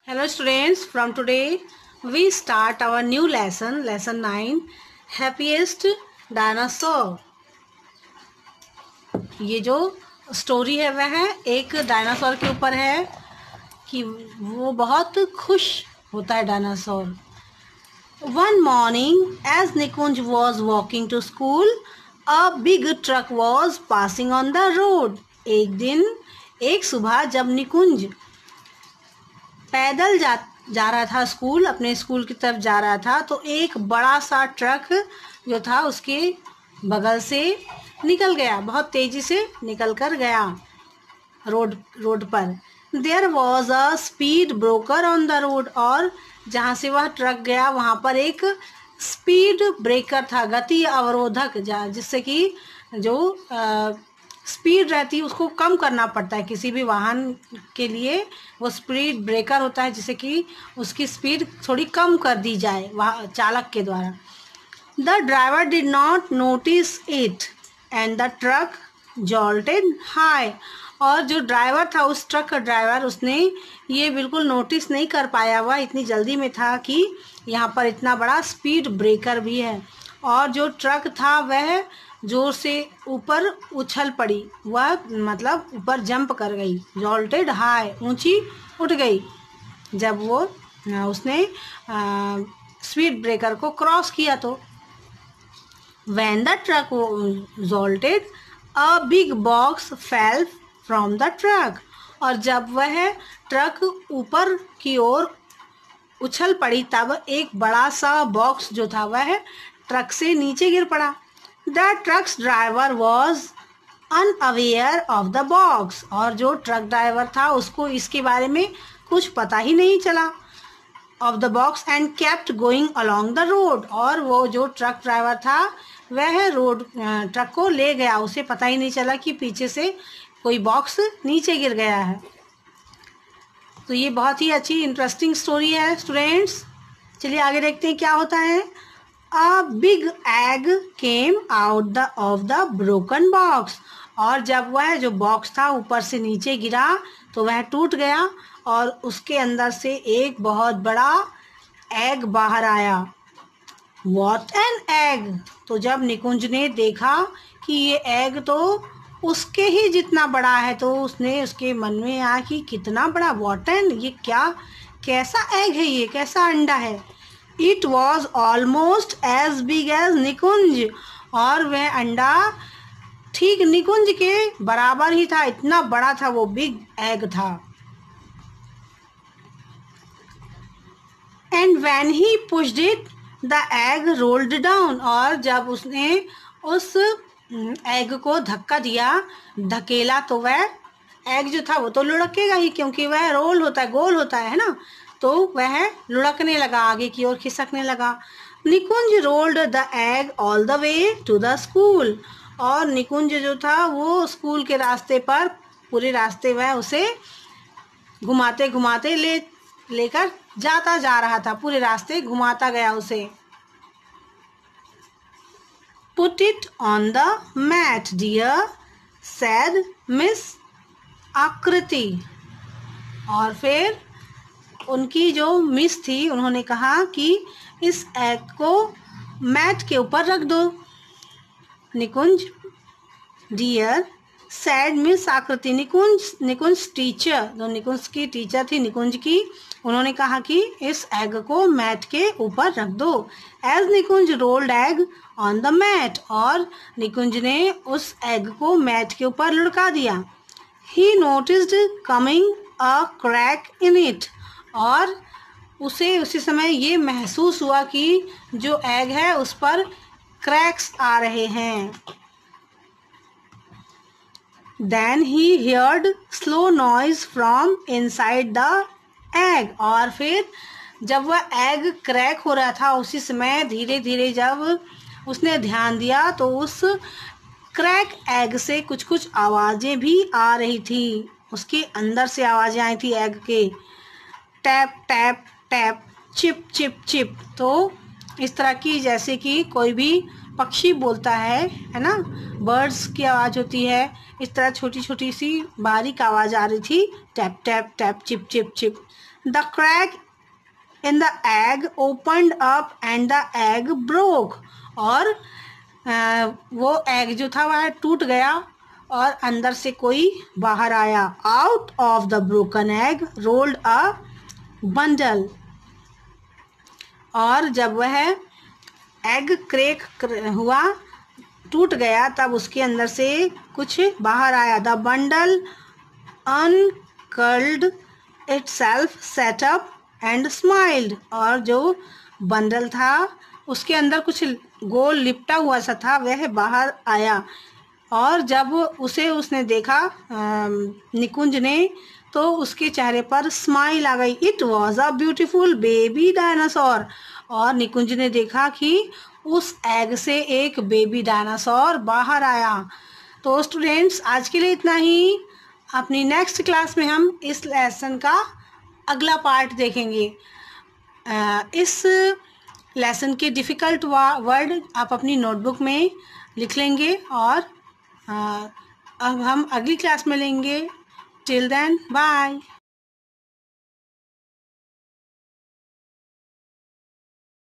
Hello students, from today we start our new lesson 9, happiest dinosaur. ये जो story है वह है एक डायनासोर के ऊपर है कि वो बहुत खुश होता है dinosaur. One morning as Nikunj was walking to school, a big truck was passing on the road. एक सुबह जब निकुंज पैदल जा रहा था स्कूल, अपने स्कूल की तरफ जा रहा था, तो एक बड़ा सा ट्रक जो था उसके बगल से निकल गया, बहुत तेजी से निकल कर गया रोड पर. There was a speed breaker on the road, और जहाँ से वह ट्रक गया वहाँ पर एक स्पीड ब्रेकर था, गति अवरोधक, जिससे कि जो स्पीड रहती है उसको कम करना पड़ता है किसी भी वाहन के लिए. वो स्पीड ब्रेकर होता है जिससे कि उसकी स्पीड थोड़ी कम कर दी जाए चालक के द्वारा. The driver did not notice it and the truck jolted high. और जो ड्राइवर था, उस ट्रक का ड्राइवर, उसने ये बिल्कुल नोटिस नहीं कर पाया, वह इतनी जल्दी में था कि यहाँ पर इतना बड़ा स्पीड ब्रेकर भी है. और जो ट्रक था वह जोर से ऊपर उछल पड़ी, वह मतलब ऊपर जंप कर गई. जॉल्टेड हाई, ऊंची उठ गई जब वो उसने स्पीड ब्रेकर को क्रॉस किया. तो when the truck jolted a big box fell from the truck. और जब वह ट्रक ऊपर की ओर उछल पड़ी तब एक बड़ा सा बॉक्स जो था वह ट्रक से नीचे गिर पड़ा. The trucks driver was unaware of the box. और जो ट्रक ड्राइवर था उसको इसके बारे में कुछ पता ही नहीं चला, of the box, and kept going along the road. और वो जो ट्रक ड्राइवर था वह ट्रक को ले गया, उसे पता ही नहीं चला कि पीछे से कोई बॉक्स नीचे गिर गया है. तो ये बहुत ही अच्छी इंटरेस्टिंग स्टोरी है स्टूडेंट्स. चलिए आगे देखते हैं क्या होता है. A big egg came out of the broken box. और जब वह जो बॉक्स था ऊपर से नीचे गिरा तो वह टूट गया और उसके अंदर से एक बहुत बड़ा एग बाहर आया. What an egg! तो जब निकुंज ने देखा कि ये एग तो उसके ही जितना बड़ा है, तो उसने उसके मन में आया कि कितना बड़ा, what an, ये कैसा एग है, ये कैसा अंडा है. It was almost as big as निकुंज. और वह अंडा ठीक निकुंज के बराबर ही था, इतना बड़ा था, वो बिग एग था. And when he pushed it, the egg rolled down. और जब उसने उस एग को धक्का दिया, धकेला, तो वह एग जो था वो तो लुढ़केगा ही, क्योंकि वह रोल होता है, गोल होता है ना, तो वह लुढ़कने लगा, आगे की ओर खिसकने लगा. Nikunj rolled the egg all the way to the school. और निकुंज जो था वो स्कूल के रास्ते पर पूरे रास्ते वह उसे घुमाते घुमाते लेकर जा रहा था, पूरे रास्ते घुमाता गया उसे. Put it on the mat dear, said miss Akriti. और फिर उनकी जो मिस थी उन्होंने कहा कि इस एग को मैट के ऊपर रख दो. निकुंज, डियर सैड मिस आकृति, निकुंज टीचर, जो निकुंज की टीचर थी निकुंज की, उन्होंने कहा कि इस एग को मैट के ऊपर रख दो. As Nikunj rolled egg on the mat. और निकुंज ने उस एग को मैट के ऊपर लुढ़का दिया. ही noticed coming a crack in it. और उसे उसी समय ये महसूस हुआ कि जो एग है उस पर क्रैक्स आ रहे हैं. Then he heard slow noise from inside the egg. और फिर जब वह एग क्रैक हो रहा था उसी समय धीरे धीरे जब उसने ध्यान दिया तो उस क्रैक एग से कुछ कुछ आवाज़ें भी आ रही थी. उसके अंदर से आवाज़ें आई थी एग के, tap tap tap, chip chip chip. तो इस तरह की जैसे कि कोई भी पक्षी बोलता है ना, बर्ड्स की आवाज़ होती है, इस तरह छोटी छोटी सी बारीक आवाज़ आ रही थी, tap tap tap, chip chip chip. The crack in the egg opened up and the egg broke. और वो एग जो था वह टूट गया और अंदर से कोई बाहर आया। Out of the broken egg rolled a bundle. और जब वह एग क्रैक हुआ, टूट गया, तब उसके अंदर से कुछ बाहर आया। The bundle uncurled itself set up and smiled. और जो बंडल था उसके अंदर कुछ गोल लिपटा हुआ सा था, वह बाहर आया। और जब उसने देखा निकुंज ने, तो उसके चेहरे पर स्माइल आ गई। It was a beautiful baby dinosaur. और निकुंज ने देखा कि उस एग से एक बेबी डायनासोर बाहर आया। तो स्टूडेंट्स, आज के लिए इतना ही। अपनी नेक्स्ट क्लास में हम इस लेसन का अगला पार्ट देखेंगे। इस लेसन के डिफ़िकल्ट वर्ड आप अपनी नोटबुक में लिख लेंगे और अब हम अगली क्लास में लेंगे। Till then bye.